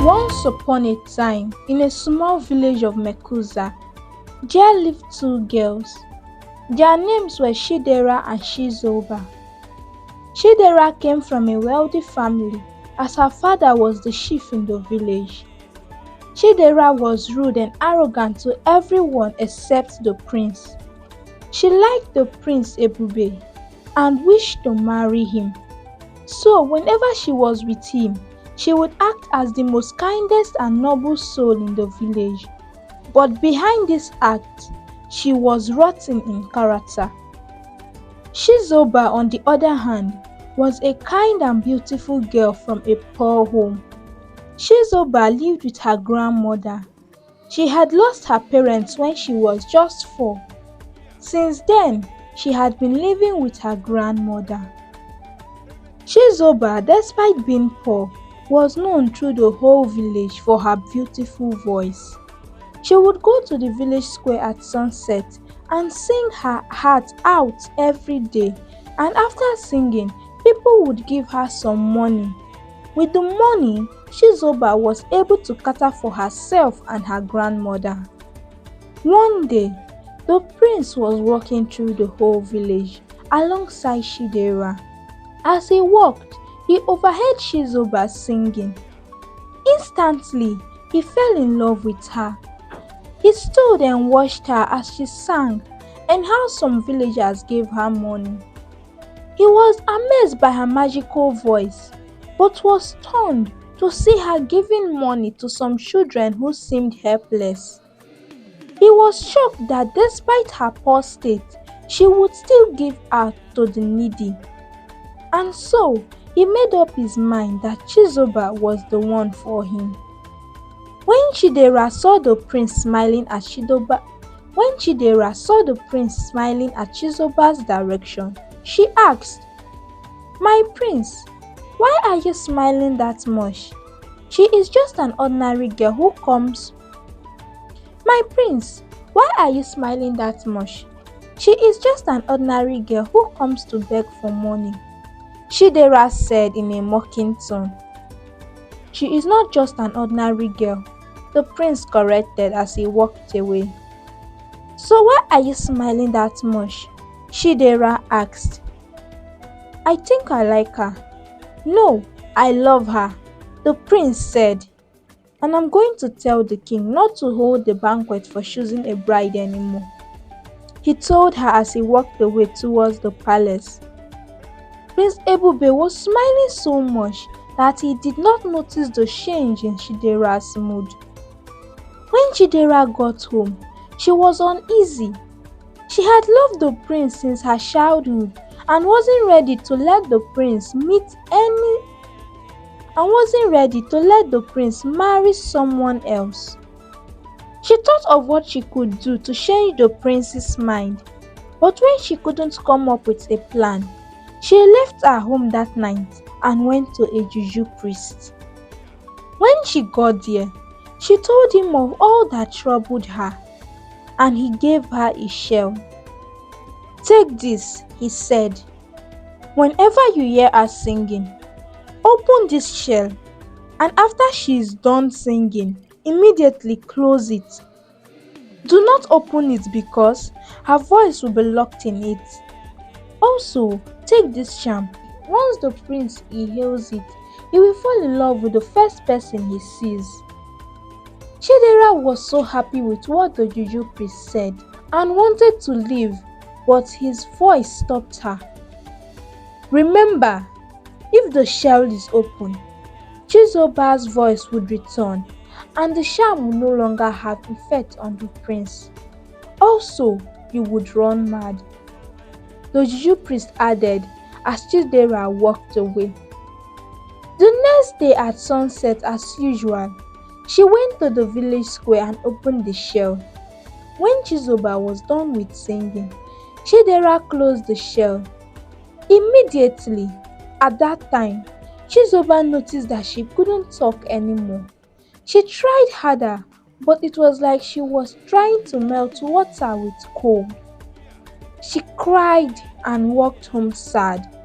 Once upon a time, in a small village of Mekuza, there lived two girls. Their names were Chidera and Chizoba. Chidera came from a wealthy family as her father was the chief in the village. Chidera was rude and arrogant to everyone except the prince. She liked the prince Ebube and wished to marry him. So whenever she was with him, she would act as the most kindest and noble soul in the village. But behind this act, she was rotten in character. Chizoba, on the other hand, was a kind and beautiful girl from a poor home. Chizoba lived with her grandmother. She had lost her parents when she was just 4. Since then, she had been living with her grandmother. Chizoba, despite being poor, was known through the whole village for her beautiful voice. She would go to the village square at sunset and sing her heart out every day, and after singing, people would give her some money. With the money, Chizoba was able to cater for herself and her grandmother. One day, the prince was walking through the whole village alongside Chidera. As he walked, he overheard Chizoba singing. Instantly, he fell in love with her. He stood and watched her as she sang and how some villagers gave her money. He was amazed by her magical voice, but was stunned to see her giving money to some children who seemed helpless. He was shocked that despite her poor state, she would still give out to the needy. And so, he made up his mind that Chizoba was the one for him. When Chidera saw the prince smiling at Chizoba's direction, she asked, "My prince, why are you smiling that much? She is just an ordinary girl who comes." "My prince, why are you smiling that much? She is just an ordinary girl who comes to beg for money," Chidera said in a mocking tone. "She is not just an ordinary girl," the prince corrected as he walked away. "So why are you smiling that much?" Chidera asked. "I think I like her." "No, I love her," the prince said. "And I'm going to tell the king not to hold the banquet for choosing a bride anymore," he told her as he walked away towards the palace. Prince Ebube was smiling so much that he did not notice the change in Chidera's mood. When Chidera got home, she was uneasy. She had loved the prince since her childhood and wasn't ready to let the prince marry someone else. She thought of what she could do to change the prince's mind, but when she couldn't come up with a plan, she left her home that night and went to a juju priest. When she got there, she told him of all that troubled her, and he gave her a shell. "Take this," he said. "Whenever you hear her singing, open this shell, and after she is done singing, immediately close it. Do not open it because her voice will be locked in it. Also, take this charm. Once the prince inhales it, he will fall in love with the first person he sees." Chidera was so happy with what the juju priest said and wanted to leave, but his voice stopped her. "Remember, if the shell is open, Chizoba's voice would return and the charm will no longer have effect on the prince. Also, you would run mad," the juju priest added as Chidera walked away. The next day at sunset, as usual, she went to the village square and opened the shell. When Chizoba was done with singing, Chidera closed the shell. Immediately, at that time, Chizoba noticed that she couldn't talk anymore. She tried harder, but it was like she was trying to melt water with cold. She cried and walked home sad.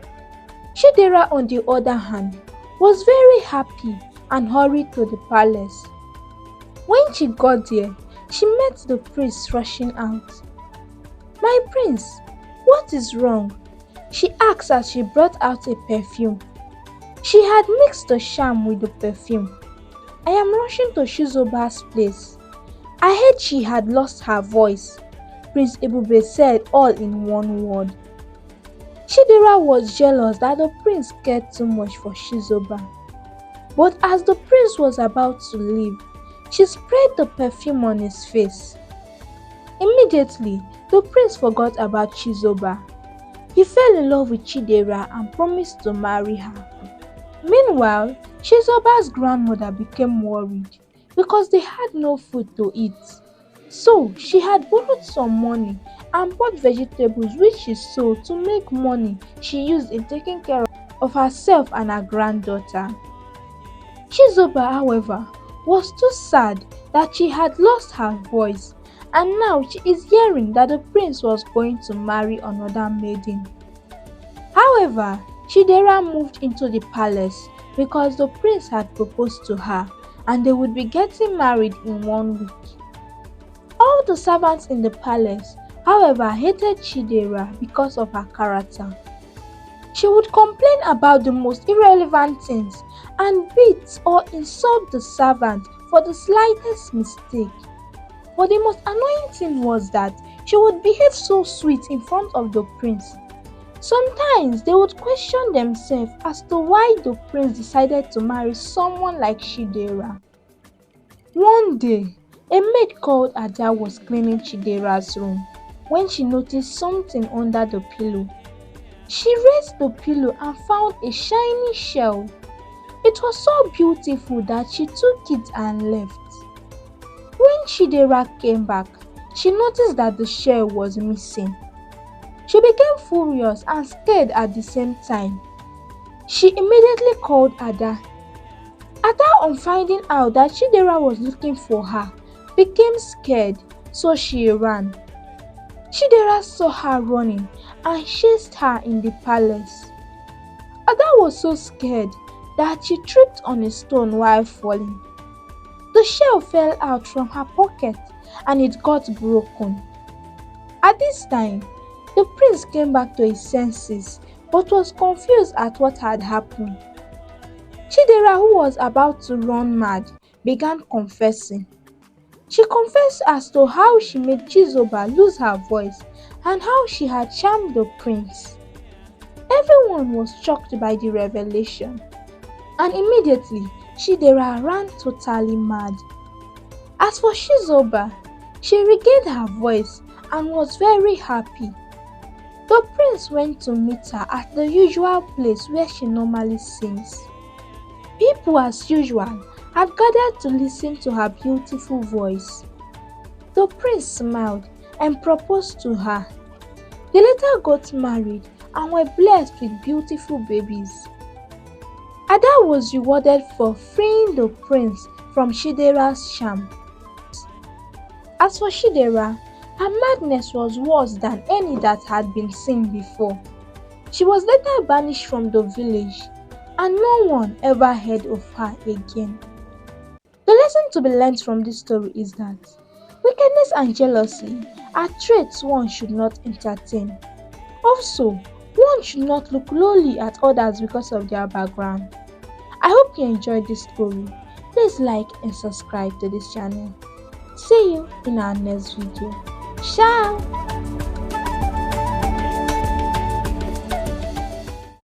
Chidera, on the other hand, was very happy and hurried to the palace. When she got there, she met the prince rushing out. "My prince, what is wrong?" she asked as she brought out a perfume. She had mixed the charm with the perfume. "I am rushing to Chizoba's place. I heard she had lost her voice," Prince Ebube said all in one word. Chidera was jealous that the prince cared too much for Chizoba. But as the prince was about to leave, she sprayed the perfume on his face. Immediately, the prince forgot about Chizoba. He fell in love with Chidera and promised to marry her. Meanwhile, Chizoba's grandmother became worried because they had no food to eat. So she had borrowed some money and bought vegetables which she sold to make money she used in taking care of herself and her granddaughter. Chizoba, however, was too sad that she had lost her voice, and now she is hearing that the prince was going to marry another maiden. However, Chidera moved into the palace because the prince had proposed to her and they would be getting married in 1 week. All the servants in the palace, however, hated Chidera because of her character. She would complain about the most irrelevant things and beat or insult the servant for the slightest mistake. But the most annoying thing was that she would behave so sweet in front of the prince. Sometimes they would question themselves as to why the prince decided to marry someone like Chidera. One day, a maid called Ada was cleaning Chidera's room when she noticed something under the pillow. She raised the pillow and found a shiny shell. It was so beautiful that she took it and left. When Chidera came back, she noticed that the shell was missing. She became furious and scared at the same time. She immediately called Ada. Ada, on finding out that Chidera was looking for her, became scared, so she ran. Chidera saw her running and chased her in the palace. Ada was so scared that she tripped on a stone while falling. The shell fell out from her pocket and it got broken. At this time, the prince came back to his senses but was confused at what had happened. Chidera, who was about to run mad, began confessing. She confessed as to how she made Chizoba lose her voice and how she had charmed the prince. Everyone was shocked by the revelation, and immediately Chidera ran totally mad. As for Chizoba, she regained her voice and was very happy. The prince went to meet her at the usual place where she normally sings. People, as usual, had gathered to listen to her beautiful voice. The prince smiled and proposed to her. They later got married and were blessed with beautiful babies. Ada was rewarded for freeing the prince from Chidera's charm. As for Chidera, her madness was worse than any that had been seen before. She was later banished from the village, and no one ever heard of her again. The lesson to be learned from this story is that wickedness and jealousy are traits one should not entertain. Also, one should not look lowly at others because of their background. I hope you enjoyed this story. Please like and subscribe to this channel. See you in our next video. Ciao!